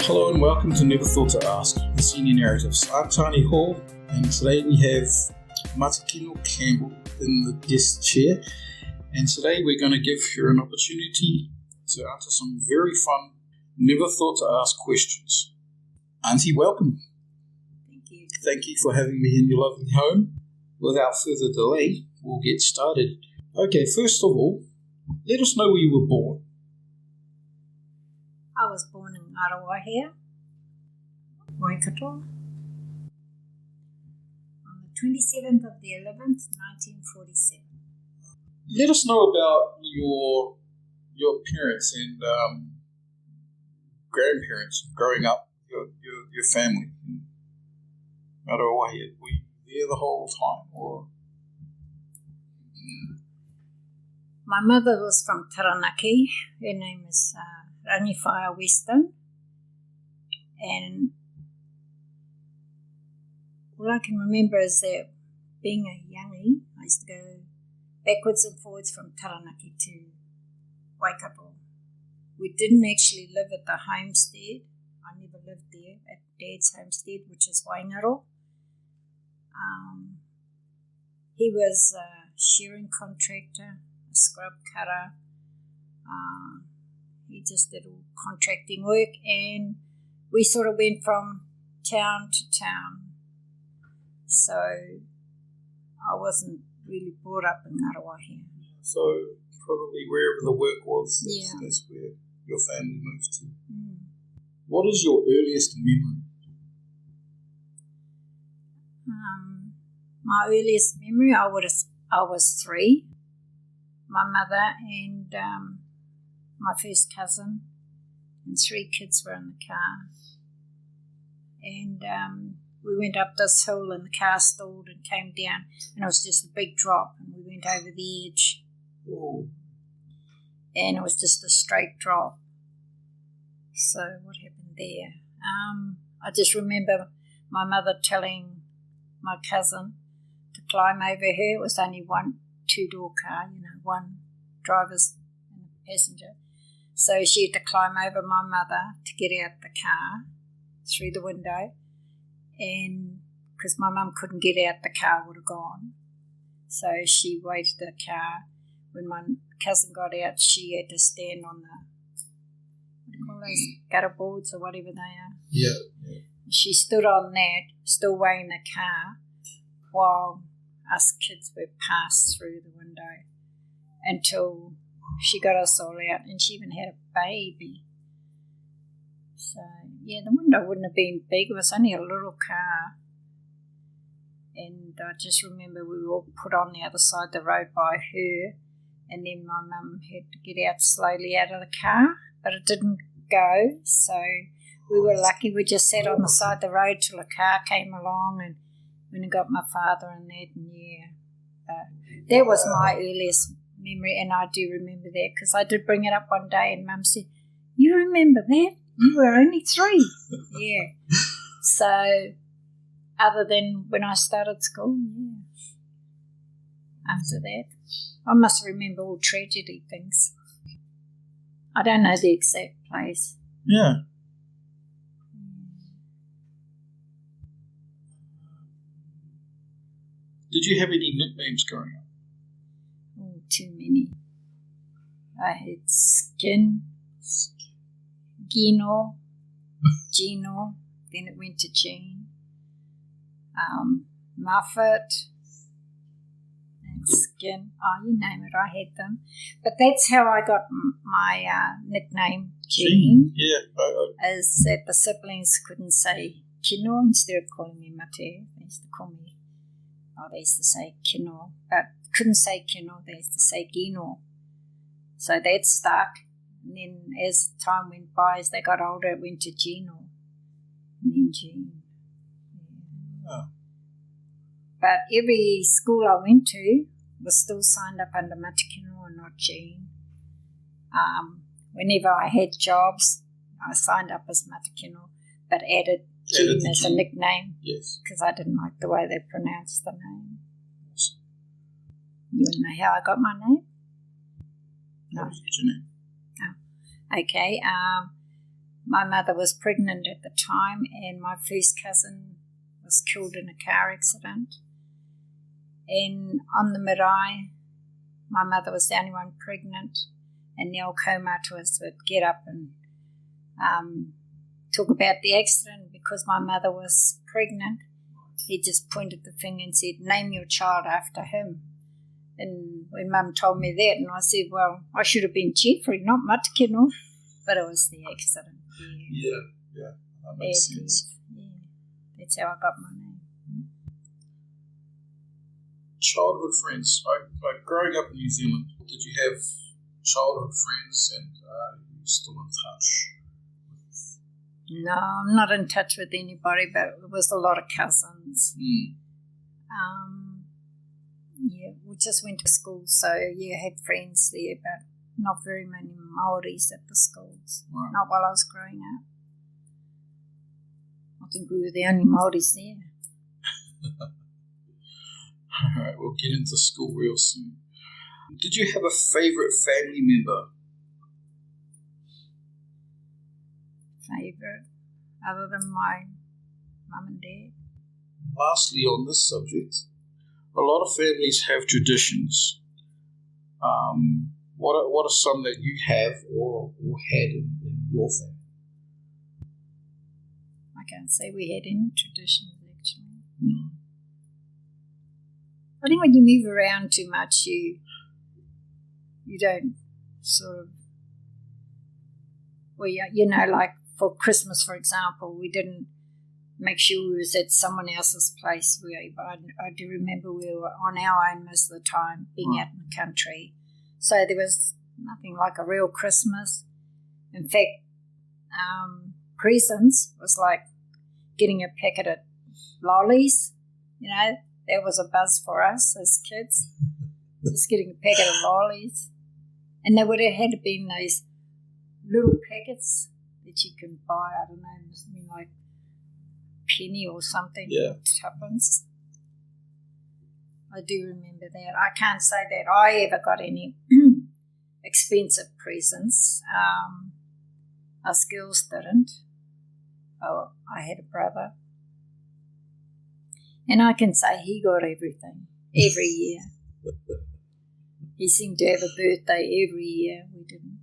Hello and welcome to Never Thought to Ask, the Senior Narratives. I'm Tani Hall, and today we have Matekino Campbell in the guest chair, and today we're going to give her an opportunity to answer some very fun, never thought to ask questions. Auntie, welcome. Thank you. Thank you for having me in your lovely home. Without further delay, we'll get started. Okay, first of all, let us know where you were born. I was born in Arawa here, Waikato, on the 27th of the 11th, 1947. Let us know about your parents and grandparents growing up, your family in Arawa here. Were you there the whole time, or? My mother was from Taranaki. Her name is Rangiwhaia Weston, and all I can remember is that being a youngie, I used to go backwards and forwards from Taranaki to Waikato. We didn't actually live at the homestead. I never lived there at Dad's homestead, which is Waingaro. He was a shearing contractor, a scrub cutter. He just did all contracting work, and we sort of went from town to town. So I wasn't really brought up in Arawa here. So probably wherever the work was, Yeah. that's where your family moved to. Mm. What is your earliest memory? My earliest memory, I was 3. My mother and my first cousin and 3 kids were in the car. And we went up this hill and the car stalled and came down, and it was just a big drop, and we went over the edge. Whoa. And it was just a straight drop. So what happened there? I just remember my mother telling my cousin to climb over her. It was only one 2-door car, one driver's and a passenger. So she had to climb over my mother to get out the car through the window, and because my mum couldn't get out, the car would have gone. So she waited the car. When my cousin got out, she had to stand on the, what do you call those, gutter boards or whatever they are. Yeah. She stood on that, still weighing the car, while us kids were passed through the window until she got us all out, and she even had a baby. So, yeah, the window wouldn't have been big. It was only a little car. And I just remember we were all put on the other side of the road by her, and then my mum had to get out slowly out of the car, but it didn't go, so we were lucky. We just sat on the side of the road till a car came along, and when I got my father and that, and that was my earliest memory, and I do remember that because I did bring it up one day, and Mum said, "You remember that? You were only 3." Yeah. So, other than when I started school, yeah. After that, I must remember all tragedy things. I don't know the exact place. Yeah. Did you have any nicknames growing up? Oh, too many. I had Skin, Gino, then it went to Jean, Muffet, and Skin. Oh, you name it, I had them. But that's how I got my nickname, Jean. Yeah. Is that the siblings couldn't say Kino instead of calling me Mate. They used to call me, they used to say Kino, but couldn't say Kino, they used to say Gino. So that stuck. And then as time went by, as they got older, it went to Gino. And then Jean. Yeah. Oh. But every school I went to was still signed up under Matekino and not Jean. Whenever I had jobs, I signed up as Matekino, but added Jean as a nickname. Yes. Because I didn't like the way they pronounced the name. Yes. You want to know how I got my name? No. How did you get your name? Oh, okay. my mother was pregnant at the time, and my first cousin was killed in a car accident. And on the marae, my mother was the only one pregnant, and the old kaumātuas would get up and talk about the accident. Because my mother was pregnant, he just pointed the finger and said, name your child after him. And when Mum told me that, and I said, well, I should have been Jeffrey, not Matekino, but it was the accident. Yeah, that makes sense. Yeah, that's how I got my name. Childhood friends. Like growing up in New Zealand, did you have childhood friends, and are you still in touch? No, I'm not in touch with anybody, but it was a lot of cousins. Yeah, we just went to school, so yeah, had friends there, but not very many Māoris at the schools. Right. Not while I was growing up. I think we were the only Māoris there. All right, we'll get into school real soon. Did you have a favourite family member? Favourite, other than my mum and dad? Lastly, on this subject, a lot of families have traditions. What are some that you have or had in your family? I can't say we had any traditions, actually. No. I think when you move around too much, you don't sort of, well, you know, like for Christmas, for example, we didn't make sure we was at someone else's place. I do remember we were on our own most of the time, being out in the country. So there was nothing like a real Christmas. In fact, presents was like getting a packet of lollies. You know, that was a buzz for us as kids, just getting a packet of lollies. And they would have had to been those little packets that you can buy, I don't know, something like penny or something, tuppence. I do remember that. I can't say that I ever got any expensive presents. Us girls didn't. Oh, I had a brother. And I can say he got everything, every year. He seemed to have a birthday every year. We didn't.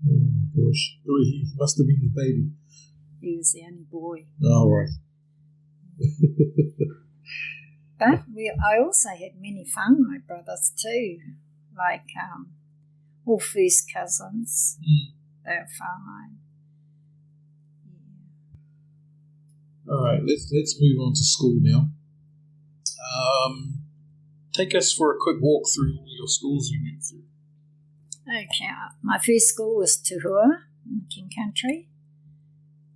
Oh my gosh. He must have been the baby. He was the only boy. Oh, right. But I also had many whānau brothers too, like all first cousins. They were whānau. All right, let's move on to school now. Take us for a quick walk through all your schools you went through. Okay, my first school was Tuhua in the King Country,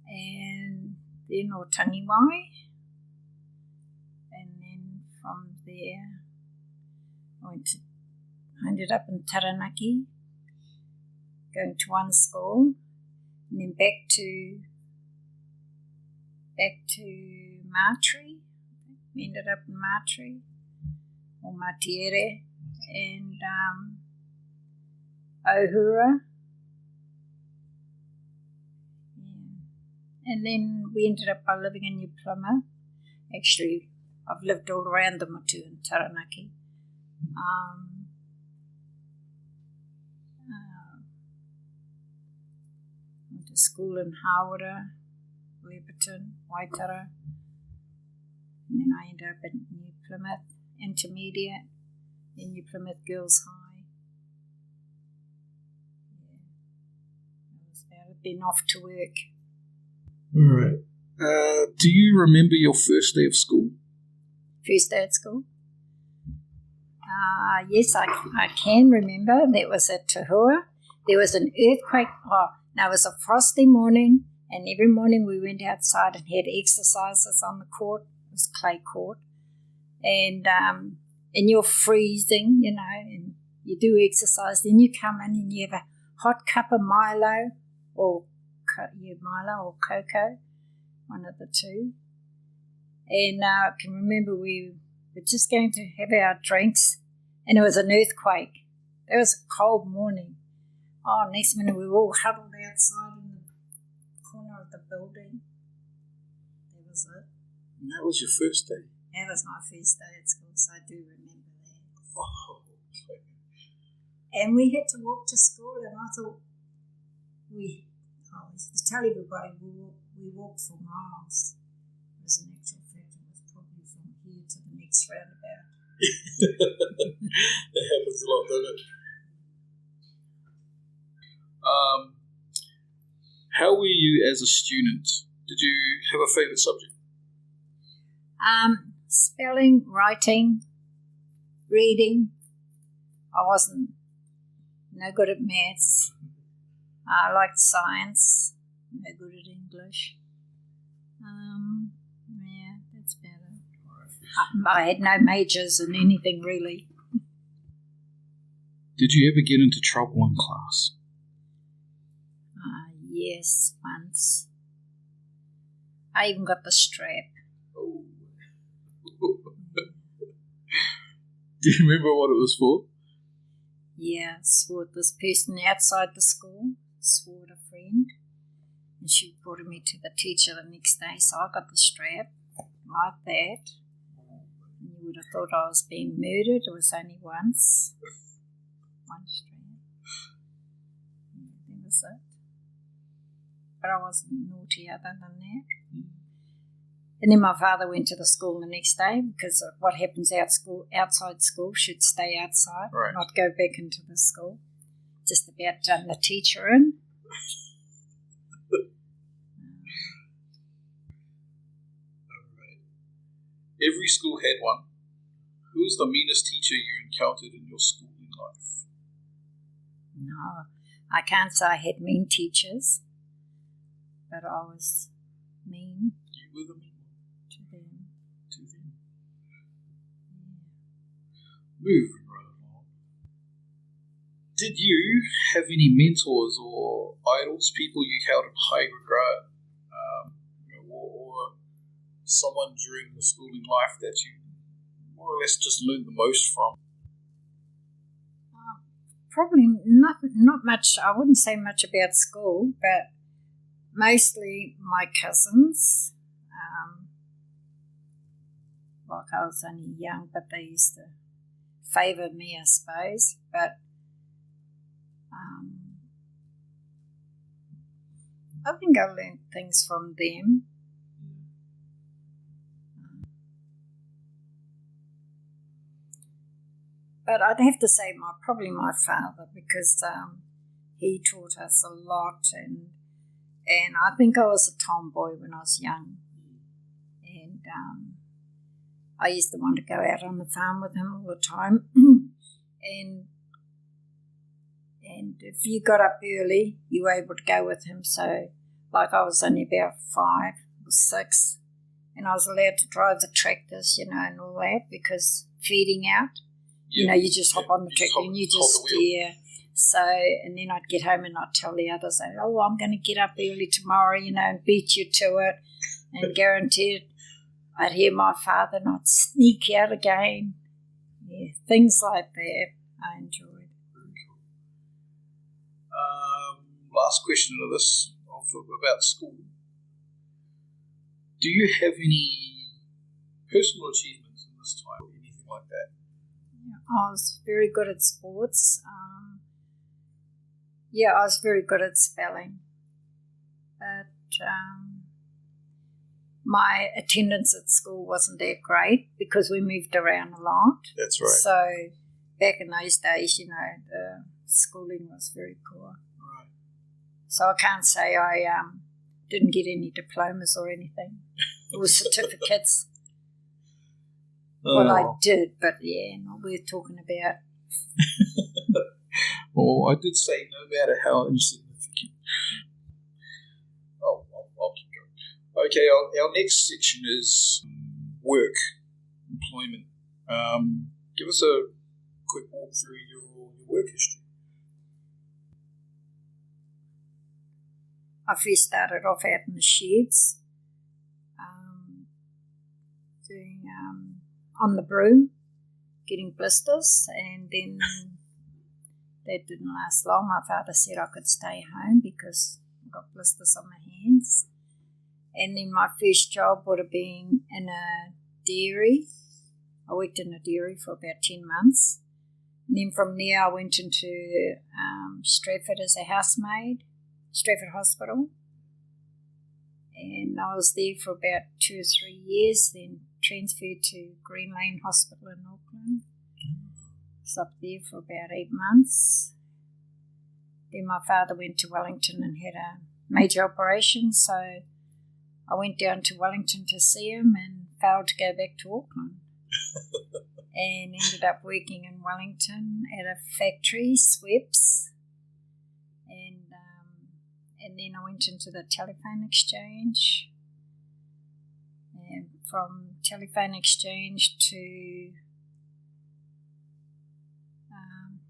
and then Otangiwai, and then from there I ended up in Taranaki, going to one school, and then back to Matri. We ended up in Matri or Matiere, and Ohura. Yeah. And then we ended up by living in New Plymouth. Actually, I've lived all around the Motu in Taranaki. Went to school in Hawera, Leperton, Waitara. And then I ended up at New Plymouth Intermediate, in New Plymouth Girls High. Yeah, that was about it. Then off to work. All right. Do you remember your first day of school? First day at school? Yes, I can remember. That was at Tuhua. There was an earthquake. It was a frosty morning, and every morning we went outside and had exercises on the court. It was clay court. And you're freezing, you know, and you do exercise. Then you come in and you have a hot cup of Milo or cocoa, one of the two. And I can remember we were just going to have our drinks, and it was an earthquake. It was a cold morning. Next minute we were all huddled outside in the the building. That was it. And that was your first day? That was my first day at school, so I do remember that. Oh, okay. And we had to walk to school, and I thought I used to tell everybody we walked for miles. As an actual fact, it was probably from here to the next roundabout. That happens a lot, doesn't it? How were you as a student? Did you have a favourite subject? Spelling, writing, reading. I wasn't no good at maths. I liked science. No good at English. Yeah, that's about it. I had no majors in anything really. Did you ever get into trouble in class? Yes, once. I even got the strap. Oh. Do you remember what it was for? Yeah, swore at this person outside the school, swore at a friend, and she reported me to the teacher the next day, so I got the strap like that. And you would have thought I was being murdered. It was only once. One strap. Yeah, that was it. But I wasn't naughty other than that. And then my father went to the school the next day because of what happens outside school should stay outside, right. Not go back into the school. Just about done the teacher in. Right. Every school had one. Who was the meanest teacher you encountered in your schooling life? No, I can't say I had mean teachers. But I was mean. You were the mean one? To them. Yeah. Moving right along. Did you have any mentors or idols, people you held in high regard, or someone during the schooling life that you more or less just learned the most from? Probably not much. I wouldn't say much about school, but mostly my cousins. Like I was only young, but they used to favour me, I suppose. But I think I learned things from them. But I'd have to say probably my father, because he taught us a lot, and I think I was a tomboy when I was young, and I used to want to go out on the farm with him all the time, and if you got up early, you were able to go with him. So, like I was only about 5 or 6, and I was allowed to drive the tractors, and all that, because feeding out. Yeah. You just hop on the tractor and you just steer. So, and then I'd get home and I'd tell the others, oh, I'm going to get up early tomorrow, and beat you to it. And guaranteed I'd hear my father and I'd sneak out again. Yeah, things like that I enjoyed. Very cool. Last question of this, about school. Do you have any personal achievements in this time or anything like that? I was very good at sports. I was very good at spelling. But my attendance at school wasn't that great because we moved around a lot. That's right. So back in those days, the schooling was very poor. Right. So I can't say I didn't get any diplomas or anything or certificates. Well, I did, but not worth talking about. Well, I did say no matter how insignificant. I'll keep going. Okay, our next section is work, employment. Give us a quick walk through your work history. I first started off out in the sheds, doing on the broom, getting blisters, and then that didn't last long. My father said I could stay home because I got blisters on my hands. And then my first job would have been in a dairy. I worked in a dairy for about 10 months. And then from there I went into Stratford as a housemaid, Stratford Hospital. And I was there for about 2 or 3 years, then transferred to Green Lane Hospital in Auckland. I was up there for about 8 months. Then my father went to Wellington and had a major operation, so I went down to Wellington to see him and failed to go back to Auckland. And ended up working in Wellington at a factory, Sweps. And then I went into the telephone exchange. And from telephone exchange to...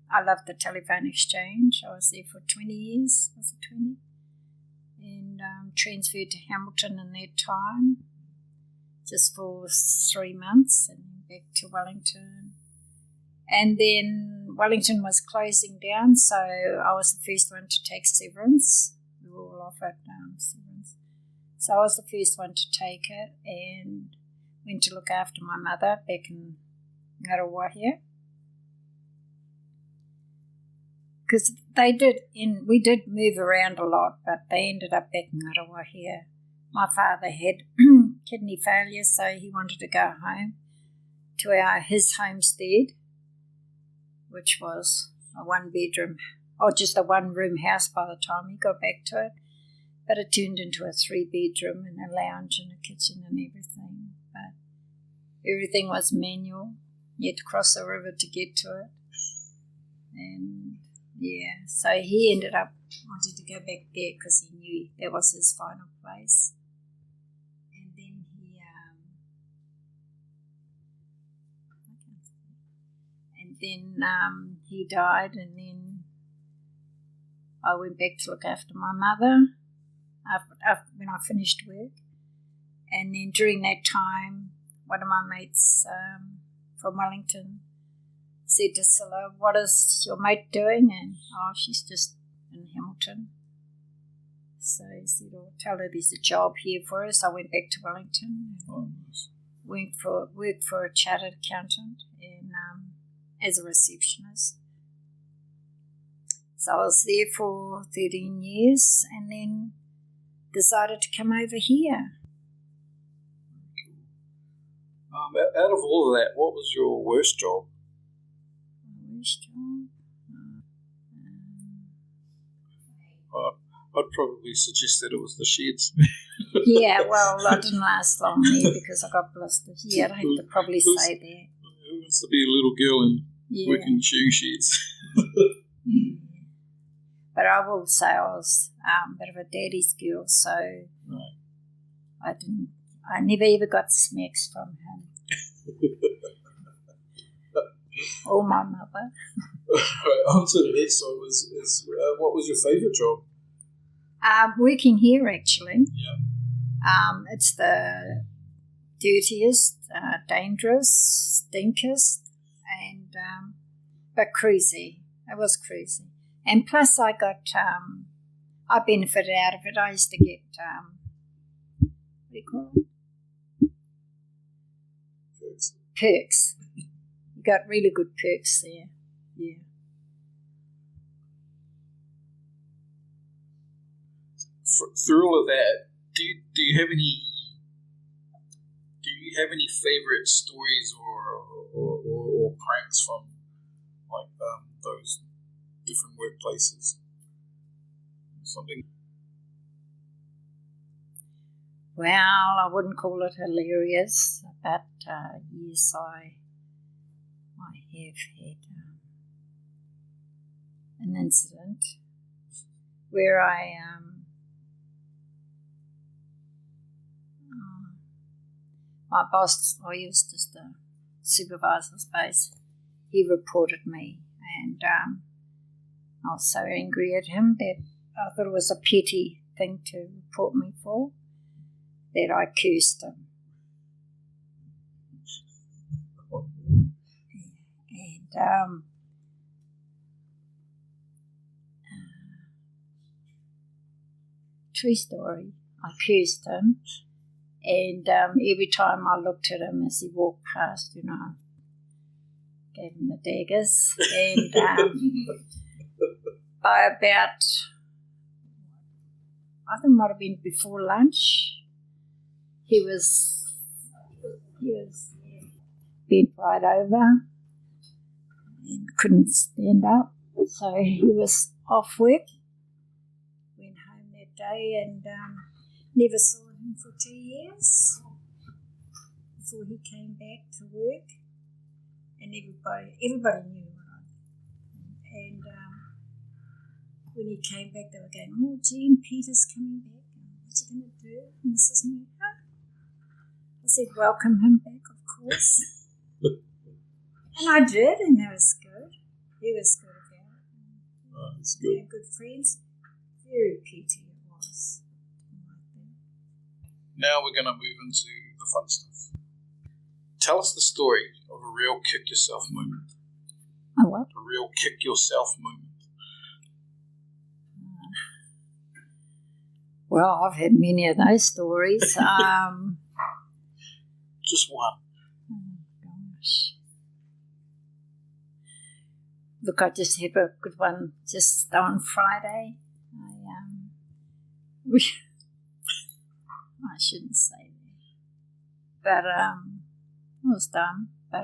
I loved the telephone exchange. I was there for 20 years. Was it 20? And transferred to Hamilton in that time, just for 3 months, and back to Wellington. And then Wellington was closing down, so I was the first one to take severance. We were all offered severance. So I was the first one to take it and went to look after my mother back in Ngarawahia. Because we did move around a lot, but they ended up back in Ngarawahia. My father had kidney failure, so he wanted to go home to his homestead, which was a one-bedroom, or just a one-room house by the time he got back to it. But it turned into a 3-bedroom and a lounge and a kitchen and everything. But everything was manual. You had to cross the river to get to it. And yeah, so he ended up wanting to go back there because he knew that was his final place. And then he died, and then I went back to look after my mother after when I finished work. And then during that time, one of my mates from Wellington said to Scylla, "What is your mate doing?" And, she's just in Hamilton. So he said, "I'll tell her there's a job here for us." I went back to Wellington and worked for a chartered accountant and as a receptionist. So I was there for 13 years and then decided to come over here. Out of all of that, what was your worst job? I'd probably suggest that it was the sheds. Yeah, well, I didn't last long there because I got blistered. Yeah, I'd have to probably say that. Who wants to be a little girl and work in shoe sheds? But I will say I was a bit of a daddy's girl, so right. I never ever got smacks from him. Or my mother. On to the next one. What was your favourite job? Working here, actually. Yeah. It's the dirtiest, dangerous, stinkest, and but cruisy. It was cruisy. And plus I got, I benefited out of it. I used to get, what do you call it? Perks. You got really good perks there, yeah. Through all of that, do you have any favorite stories or pranks from like those different workplaces? Something. Well, I wouldn't call it hilarious, but yes, I have had an incident where my boss, he was just a supervisor, I suppose, he reported me, and I was so angry at him that I thought it was a petty thing to report me for, that I cursed him. And true story. I cursed him. And every time I looked at him as he walked past, gave him the daggers. And by about, I think it might have been before lunch, he was bent right over and couldn't stand up. So he was off work, went home that day and never saw him for 2 years before he came back to work. And everybody knew him. And when he came back, they were going, "Oh, Jean, Peter's coming back. What's he going to do?" And this is me. I said, "Welcome him back, of course." And I did, and that was good. He was good about it. Oh, that's good. We were good friends. Very petty it was. Now we're going to move into the fun stuff. Tell us the story of a real kick yourself moment. A what? A real kick yourself moment. Well, I've had many of those stories. Just one. Oh, gosh. Look, I just had a good one just on Friday. I shouldn't say that. But it was dumb. But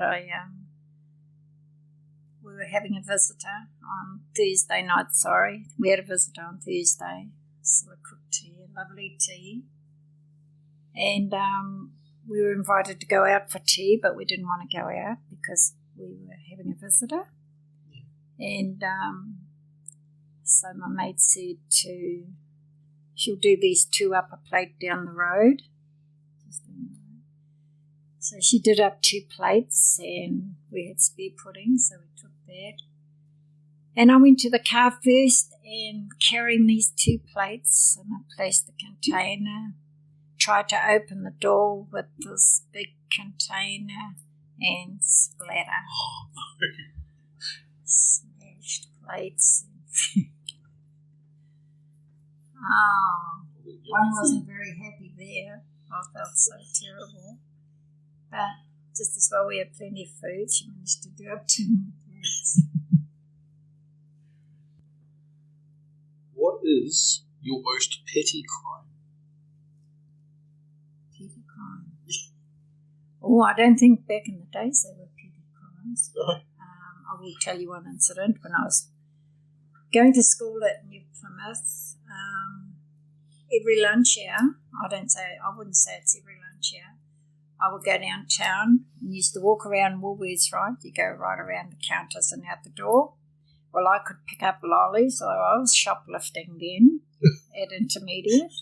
we were having a visitor on Thursday night, We had a visitor on Thursday. So I cooked tea, a lovely tea. And we were invited to go out for tea, but we didn't want to go out because we were having a visitor. And so my mate said she'll do these 2 up a plate down the road. So she did up 2 plates and we had spare pudding, so we took that. And I went to the car first and carrying these 2 plates in a plastic container, tried to open the door with this big container and splatter. Oh, no. Smashed plates. One wasn't very happy there. I felt so terrible. But just as well we had plenty of food, she managed to do up 2 more plates. What is your most petty crime? Petty crime? Oh, I don't think back in the days they were petty crimes. No. I will tell you one incident. When I was going to school at New Plymouth, every lunch hour, I wouldn't say it's every lunch hour, I would go downtown and used to walk around Woolworths, right? You go right around the counters and out the door. Well, I could pick up lollies, so I was shoplifting then at intermediate.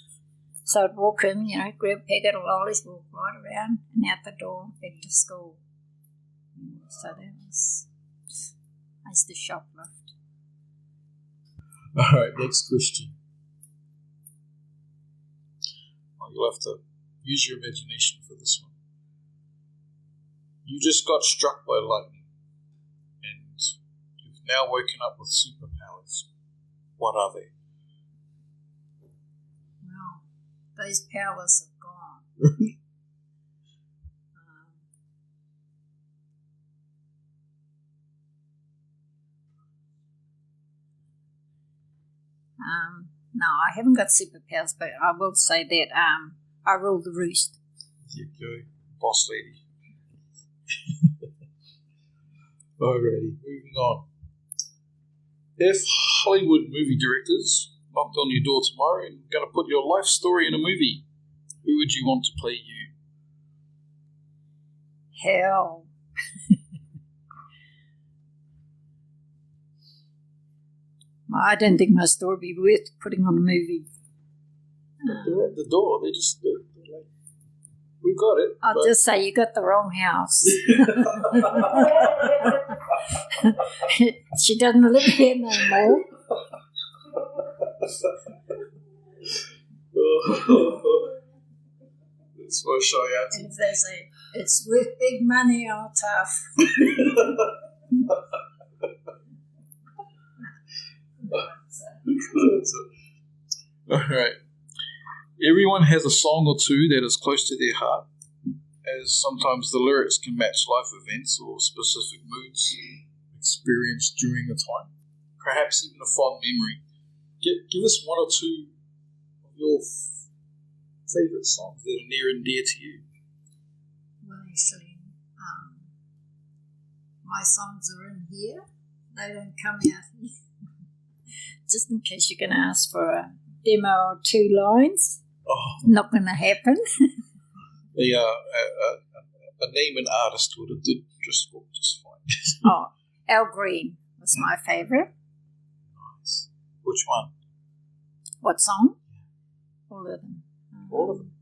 So I'd walk in, grab a packet of lollies, walk right around and out the door, back to school. So that was, I used to shoplift. All right, next question. Oh, you'll have to use your imagination for this one. You just got struck by lightning and you've now woken up with superpowers. What are they? Well, those powers have gone. No, I haven't got superpowers, but I will say that I rule the roost. You go, boss lady. Alrighty, moving on. If Hollywood movie directors knocked on your door tomorrow and going to put your life story in a movie, who would you want to play you? Hell. I don't think my story would be worth putting on a movie. They're at the door. They're like, we've got it. I'll just say you got the wrong house. She doesn't live here no more. That's what shy out. And if they say, it's worth big money, or tough. All right. Everyone has a song or two that is close to their heart, as sometimes the lyrics can match life events or specific moods experienced during the time. Perhaps even a fond memory. Give us one or two of your favourite songs that are near and dear to you. Well, actually, my songs are in here. They don't come out here. Just in case you're going to ask for a demo or 2 lines. Oh. Not going to happen. A name and artist would have did just fine. Oh, Al Green was my favourite. Nice. Which one? What song? All of them. All of them?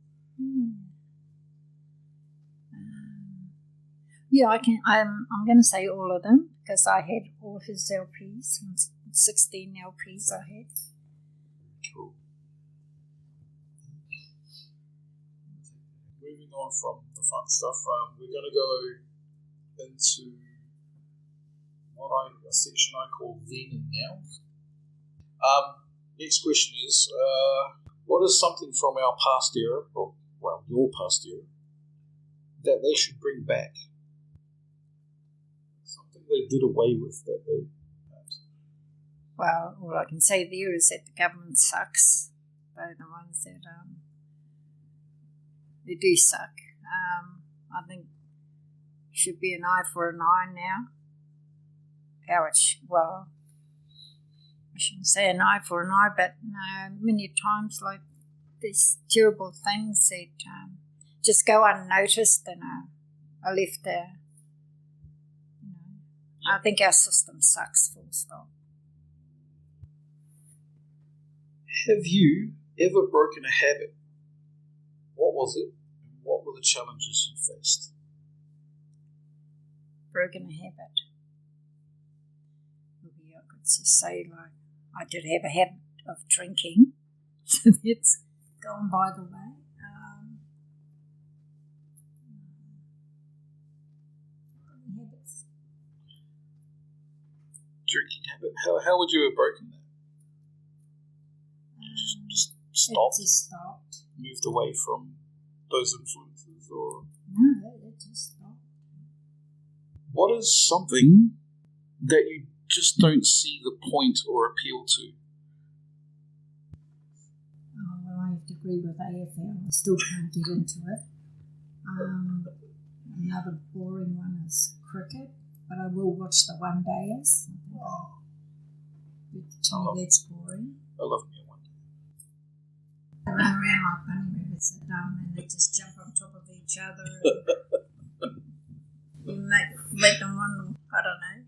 Yeah, I'm going to say all of them because I had all his LPs, 16 LPs I had. Cool. Moving on from the fun stuff, we're going to go into a section I call Then and Now. Next question is, what is something from our past era, or, well, your past era, that they should bring back? Something they did away with that they perhaps. Well, all I can say there is that the government sucks. They're the ones that they do suck. I think it should be an eye for an eye now. Well, I shouldn't say an eye for an eye, but many times like these terrible things that just go unnoticed and are left there. I think our system sucks, full stop. Have you ever broken a habit? What was it? And what were the challenges you faced? Broken a habit. Maybe I could just say, like, I did have a habit of drinking, so that's gone by the way. Habits. Drinking habit? How would you have broken that? Just stopped? It just stopped. Moved away from those influences? Or No, it just stopped. what is something that you just don't see the point or appeal to? Oh, well, I have to agree with AFL. I still can't get into it. Another boring one is cricket, but I will watch the one dayers. To me, that's boring. I love me one day. They run around like bunny rabbits at dumb and they just jump on top of each other. You make them wonder, I don't know.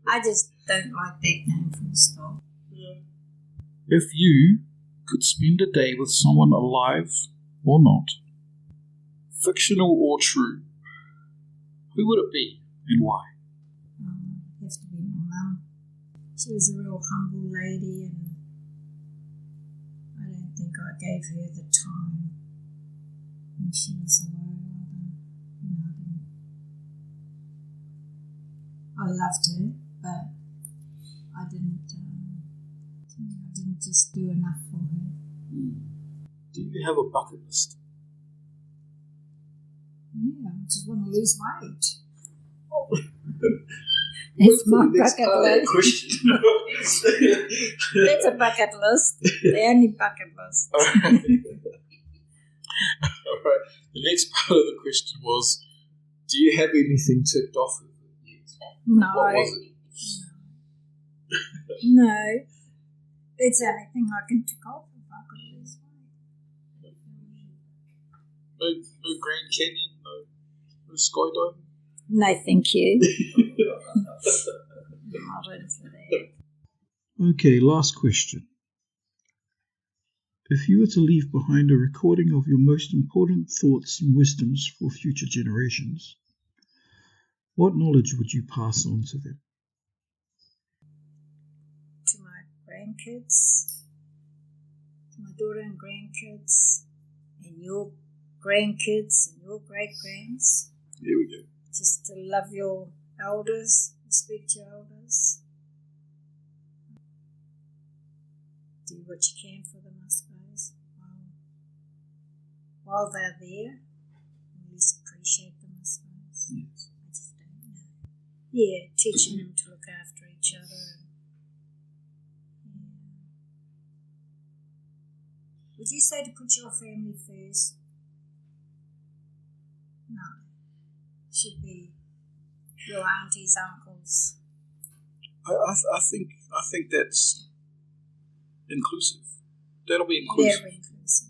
I just don't like that game full stop. If you could spend a day with someone alive or not, fictional or true, who would it be and why? It has to be my mum. She was a real humble lady and I don't think I gave her the time when she was alive. I loved her, but I didn't just do enough for her. Do you have a bucket list? Yeah, I just want to lose weight. That's my bucket list. That's a bucket list. The only bucket list. All right. The next part of the question was, do you have anything ticked off of it yet? No. What was it? No. That's the only thing I can tick off if I could lose weight. No Grand Canyon? No skydiving? No, thank you. Not into that. Okay, last question. If you were to leave behind a recording of your most important thoughts and wisdoms for future generations, what knowledge would you pass on to them? To my grandkids, to my daughter and grandkids, and your grandkids and your great-grands. There we go. Just to love your elders, respect your elders. Do what you can for them, I suppose. while they're there, we least appreciate them, I suppose. Yes. I just don't know. Yeah, teaching them to look after each other. Would you say to put your family first? No. Should be your aunties, uncles. I think that's inclusive. That'll be inclusive. Very inclusive.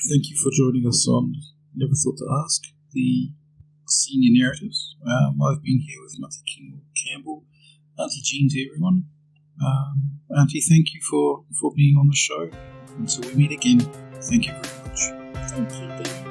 Thank you for joining us on Never Thought to Ask, the senior narratives. I've been here with Matekino Campbell, Auntie Jean to everyone. Auntie, thank you for being on the show. Until we meet again, thank you very much. Thank you, Ben.